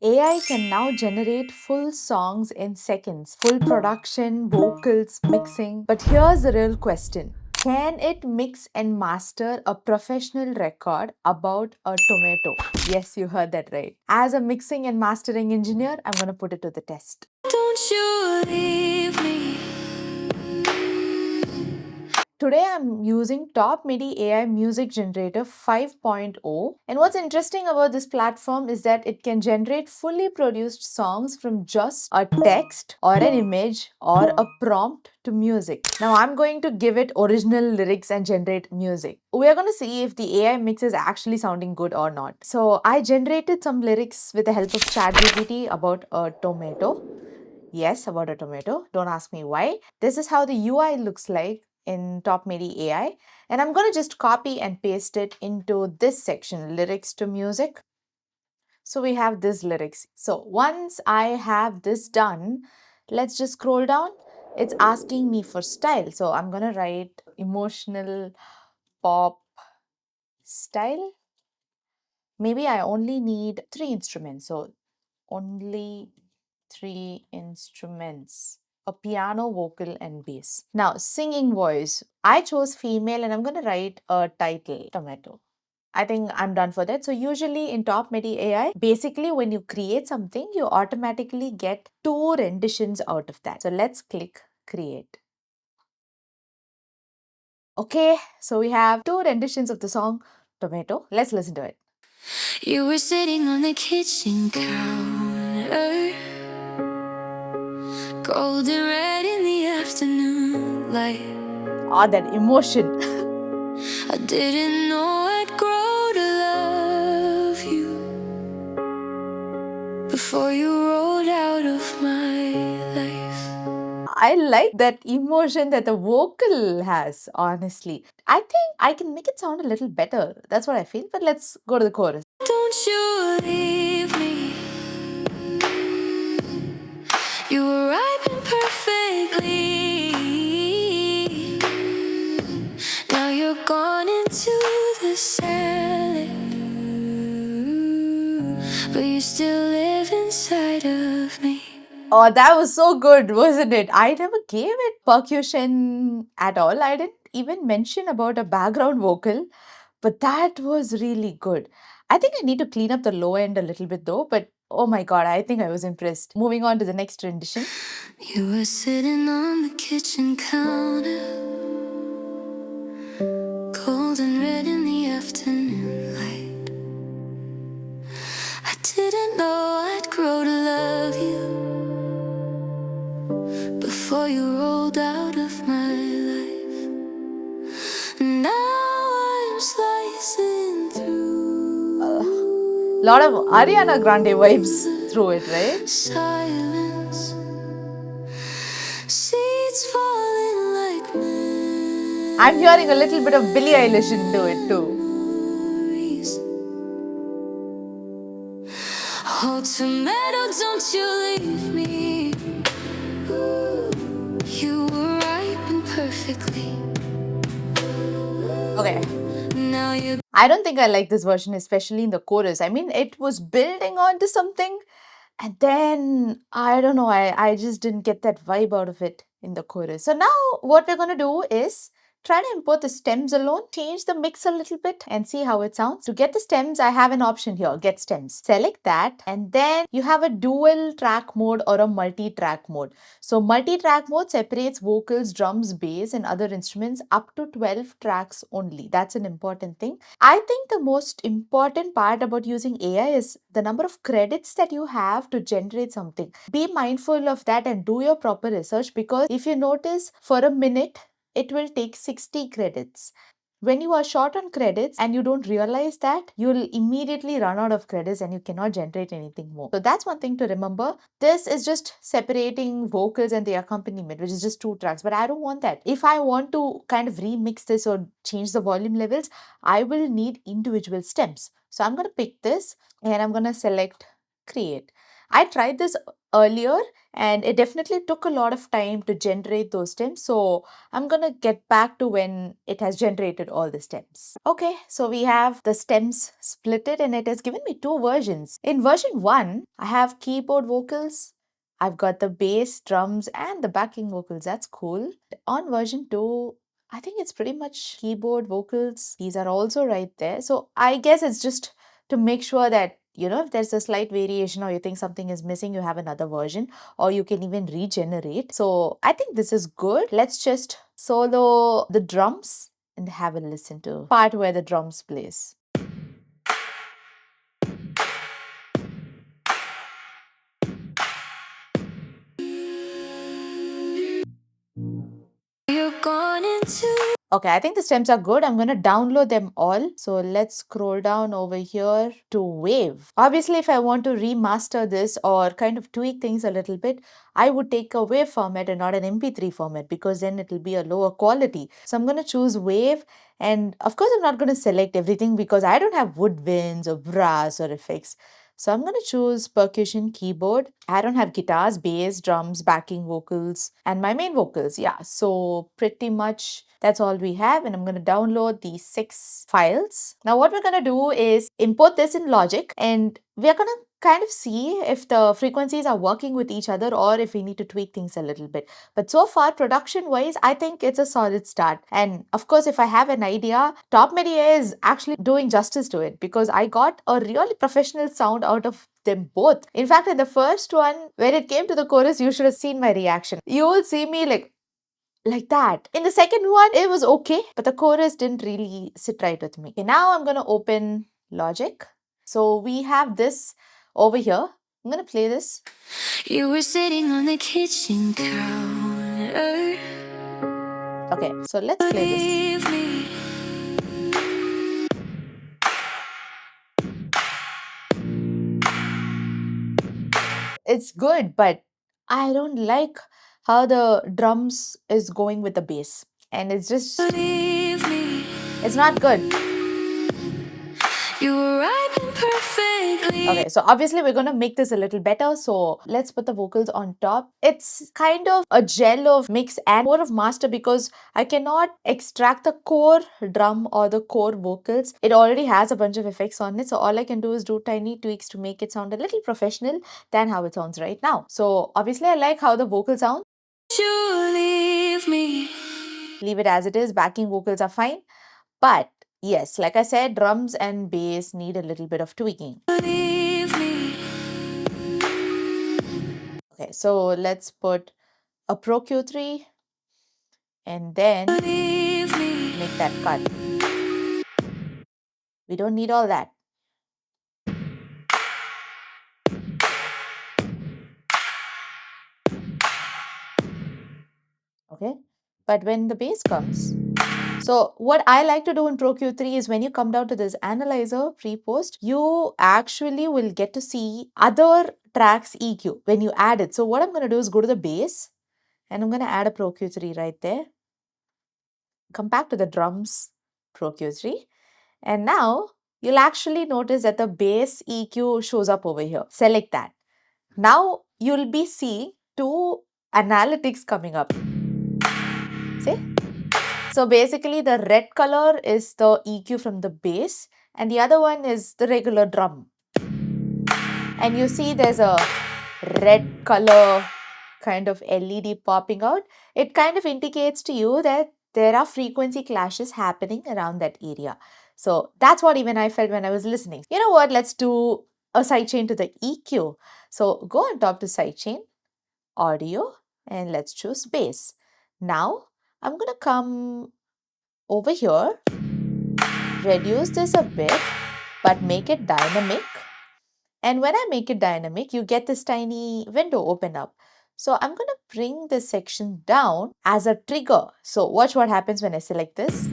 AI can now generate full songs in seconds, full production, vocals, mixing. But here's the real question. Can it mix and master a professional record about a tomato? Yes, you heard that right. As a mixing and mastering engineer, I'm going to put it to the test. Don't you leave me. Today I'm using Top MIDI AI Music Generator 5.0, and what's interesting about this platform is that it can generate fully produced songs from just a text or an image or a prompt to music. Now I'm going to give it original lyrics and generate music. We're going to see if the AI mix is actually sounding good or not. So I generated some lyrics with the help of ChatGPT about a tomato. Yes, about a tomato. Don't ask me why. This is how the UI looks like in Top MIDI AI. And I'm going to just copy and paste it into this section, lyrics to music. So we have this lyrics. So once I have this done, let's just scroll down. It's asking me for style. So I'm going to write emotional pop style. Maybe I only need 3 instruments. So only 3 instruments: a piano, vocal, and bass. Now, singing voice. I chose female and I'm going to write a title, Tomato. I think I'm done for that. So usually in Top MIDI AI, basically when you create something, you automatically get 2 renditions out of that. So let's click create. Okay, so we have 2 renditions of the song Tomato. Let's listen to it. You were sitting on the kitchen counter, golden red in the afternoon light. Ah, that emotion. I didn't know I'd grow to love you before you rolled out of my life. I like that emotion that the vocal has, honestly. I think I can make it sound a little better. That's what I feel. But let's go to the chorus. Don't you leave me. You were ripened perfectly. Now you're gone into the salad, but you still live inside of me. Oh, that was so good, wasn't it? I never gave it percussion at all. I didn't even mention about a background vocal, but that was really good. I think I need to clean up the low end a little bit though, but oh my god, I think I was impressed. Moving on to the next rendition. You were sitting on the kitchen counter, cold and red in the afternoon light. I didn't know I'd grow to love you before you rolled out of my life. Now I'm slicing through. Lot of Ariana Grande vibes through it, right? Silence, seeds falling like men. I'm hearing a little bit of Billie Eilish into it too. Oh, tomato, don't you leave me. You were ripened perfectly. Okay. Now I don't think I like this version, especially in the chorus. I mean, it was building onto something, and then I don't know, I just didn't get that vibe out of it in the chorus. So now what we're gonna do is try to import the stems alone, change the mix a little bit and see how it sounds. To get the stems, I have an option here, get stems. Select that and then you have a dual track mode or a multi-track mode. So multi-track mode separates vocals, drums, bass and other instruments up to 12 tracks only. That's an important thing. I think the most important part about using AI is the number of credits that you have to generate something. Be mindful of that and do your proper research, because if you notice, for a minute, it will take 60 credits. When you are short on credits and you don't realize that, you'll immediately run out of credits and you cannot generate anything more. So that's one thing to remember. This is just separating vocals and the accompaniment, which is just 2 tracks. But I don't want that. If I want to kind of remix this or change the volume levels, I will need individual stems. So I'm going to pick this and I'm going to select create. I tried this earlier and it definitely took a lot of time to generate those stems. So I'm gonna get back to when it has generated all the stems. Okay, so we have the stems splitted and it has given me two versions. In version 1, I have keyboard vocals. I've got the bass, drums, and the backing vocals. That's cool. On version 2, I think it's pretty much keyboard vocals. These are also right there. So I guess it's just to make sure that, if there's a slight variation or you think something is missing, you have another version or you can even regenerate. So I think this is good. Let's just solo the drums and have a listen to part where the drums plays. Okay, I think the stems are good. I'm going to download them all. So let's scroll down over here to Wave. Obviously, if I want to remaster this or kind of tweak things a little bit, I would take a Wave format and not an MP3 format because then it will be a lower quality. So I'm going to choose Wave. And of course, I'm not going to select everything because I don't have woodwinds or brass or effects. So I'm going to choose percussion keyboard. I don't have guitars, bass, drums, backing vocals, and my main vocals. Yeah, so pretty much that's all we have. And I'm going to download these 6 files. Now what we're going to do is import this in Logic and we're going to kind of see if the frequencies are working with each other or if we need to tweak things a little bit. But so far, production wise, I think it's a solid start. And of course, if I have an idea, Top Media is actually doing justice to it because I got a really professional sound out of them both. In fact, in the first one, when it came to the chorus, you should have seen my reaction. You will see me like that. In the second one, it was okay, but the chorus didn't really sit right with me. Okay, now I'm going to open Logic. So we have this over here. I'm going to play this. You were sitting on the kitchen counter. Okay, so let's play this. It's good, but I don't like how the drums is going with the bass. And it's just, it's not good. You were right perfectly. Okay, so obviously we're going to make this a little better. So let's put the vocals on top. It's kind of a gel of mix and more of master because I cannot extract the core drum or the core vocals. It already has a bunch of effects on it. So all I can do is do tiny tweaks to make it sound a little professional than how it sounds right now. So obviously I like how the vocals sound. You leave me. Leave it as it is. Backing vocals are fine. But yes, like I said, drums and bass need a little bit of tweaking. Okay, so let's put a Pro Q3 and then make that cut. We don't need all that. Okay, but when the bass comes, so what I like to do in Pro Q3 is when you come down to this analyzer pre-post, you actually will get to see other tracks EQ when you add it. So what I'm going to do is go to the bass and I'm going to add a Pro Q3 right there. Come back to the drums Pro Q3 and now you'll actually notice that the bass EQ shows up over here. Select that. Now you'll be seeing 2 analytics coming up. See? So basically the red color is the EQ from the bass and the other one is the regular drum. And you see there's a red color kind of LED popping out. It kind of indicates to you that there are frequency clashes happening around that area. So that's what even I felt when I was listening. You know what? Let's do a sidechain to the EQ. So go on top to sidechain, audio, and let's choose bass. Now I'm going to come over here, reduce this a bit, but make it dynamic. And when I make it dynamic, you get this tiny window open up. So I'm going to bring this section down as a trigger. So watch what happens when I select this.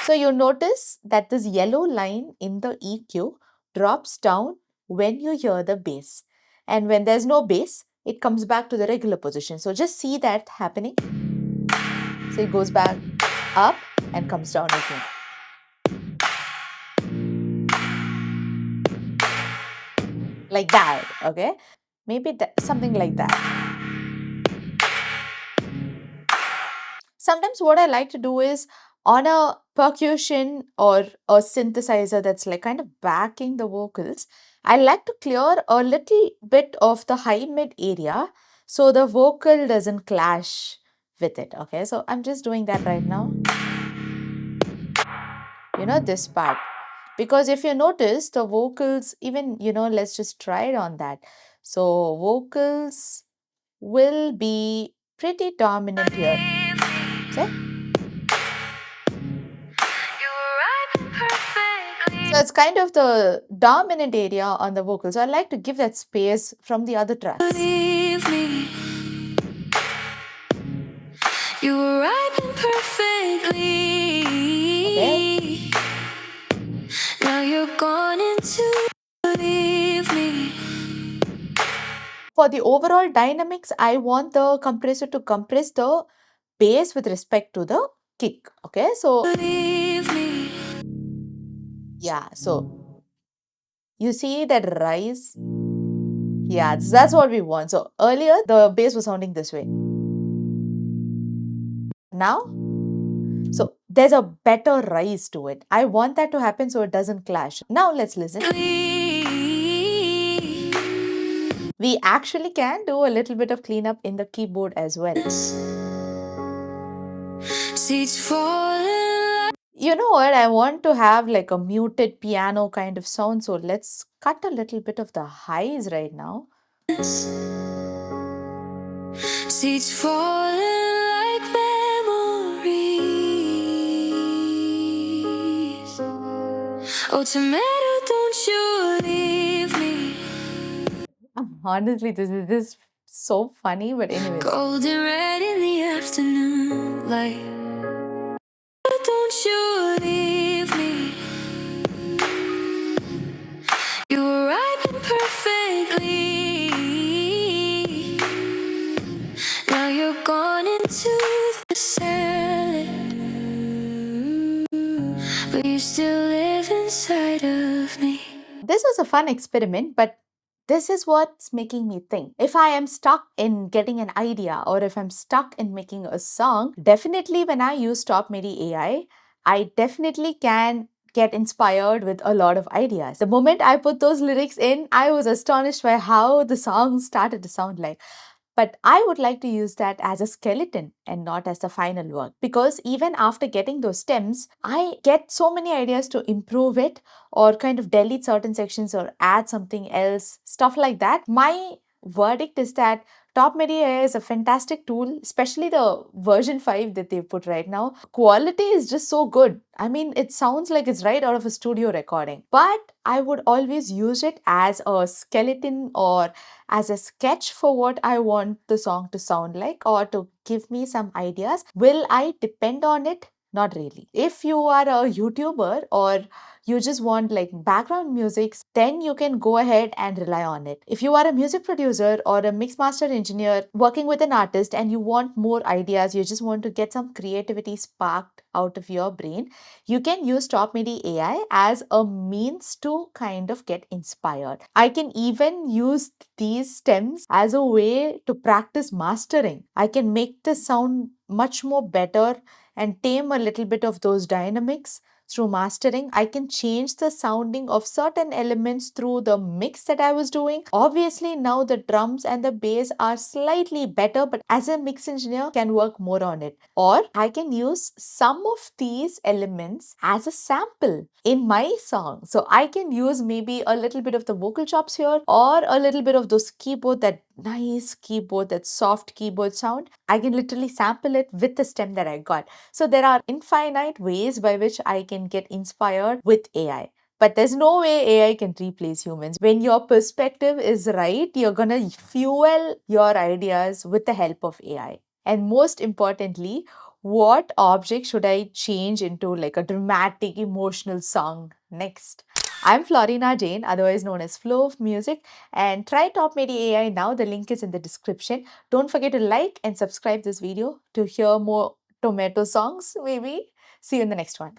So you notice that this yellow line in the EQ drops down when you hear the bass. And when there's no bass, it comes back to the regular position. So just see that happening. So it goes back up and comes down again. like that, okay? Maybe something like that. Sometimes what I like to do is on a percussion or a synthesizer that's like kind of backing the vocals, I like to clear a little bit of the high mid area so the vocal doesn't clash with it. Okay, so I'm just doing that right now. This part. Because if you notice the vocals, even, let's just try it on that. So vocals will be pretty dominant here. See? So it's kind of the dominant area on the vocals. So I like to give that space from the other tracks. Believe me, you were right perfectly. Okay. Now you're gone into believe me. For the overall dynamics, I want the compressor to compress the bass with respect to the kick. Okay, so yeah, so you see that rise. Yeah, that's what we want. So earlier the bass was sounding this way. Now, so there's a better rise to it. I want that to happen so it doesn't clash. Now let's listen. We actually can do a little bit of cleanup in the keyboard as well. You know what? I want to have like a muted piano kind of sound. So let's cut a little bit of the highs right now. Seeds falling like memories. Oh, tomato, don't you leave me. Honestly, this is just so funny, but anyways. Golden red in the afternoon light. Don't you leave me. You were right perfectly. Now you're gone into the salad, but you still live inside of me. This was a fun experiment, but this is what's making me think. If I am stuck in getting an idea or if I'm stuck in making a song, definitely when I use Top MIDI AI, I definitely can get inspired with a lot of ideas. The moment I put those lyrics in, I was astonished by how the song started to sound like. But I would like to use that as a skeleton and not as the final work. Because even after getting those stems, I get so many ideas to improve it or kind of delete certain sections or add something else, stuff like that. My verdict is that Top Media is a fantastic tool, especially the version 5 that they put right now. Quality is just so good. I mean, it sounds like it's right out of a studio recording. But I would always use it as a skeleton or as a sketch for what I want the song to sound like or to give me some ideas. Will I depend on it? Not really. If you are a YouTuber or you just want like background music, then you can go ahead and rely on it. If you are a music producer or a mix master engineer working with an artist and you want more ideas, you just want to get some creativity sparked out of your brain, you can use Top MIDI AI as a means to kind of get inspired. I can even use these stems as a way to practice mastering. I can make the sound much more better and tame a little bit of those dynamics through mastering. I can change the sounding of certain elements through the mix that I was doing. Obviously, now the drums and the bass are slightly better, but as a mix engineer, can work more on it. Or I can use some of these elements as a sample in my song. So I can use maybe a little bit of the vocal chops here or a little bit of those keyboard, that nice keyboard, that soft keyboard sound. I can literally sample it with the stem that I got. So there are infinite ways by which I can get inspired with AI. But there's no way AI can replace humans. When your perspective is right, you're gonna fuel your ideas with the help of AI. And most importantly, what object should I change into like a dramatic emotional song next? I'm Florina Jane, otherwise known as Flow of Music, and try Top Media AI now. The link is in the description. Don't forget to like and subscribe this video to hear more tomato songs, maybe. See you in the next one.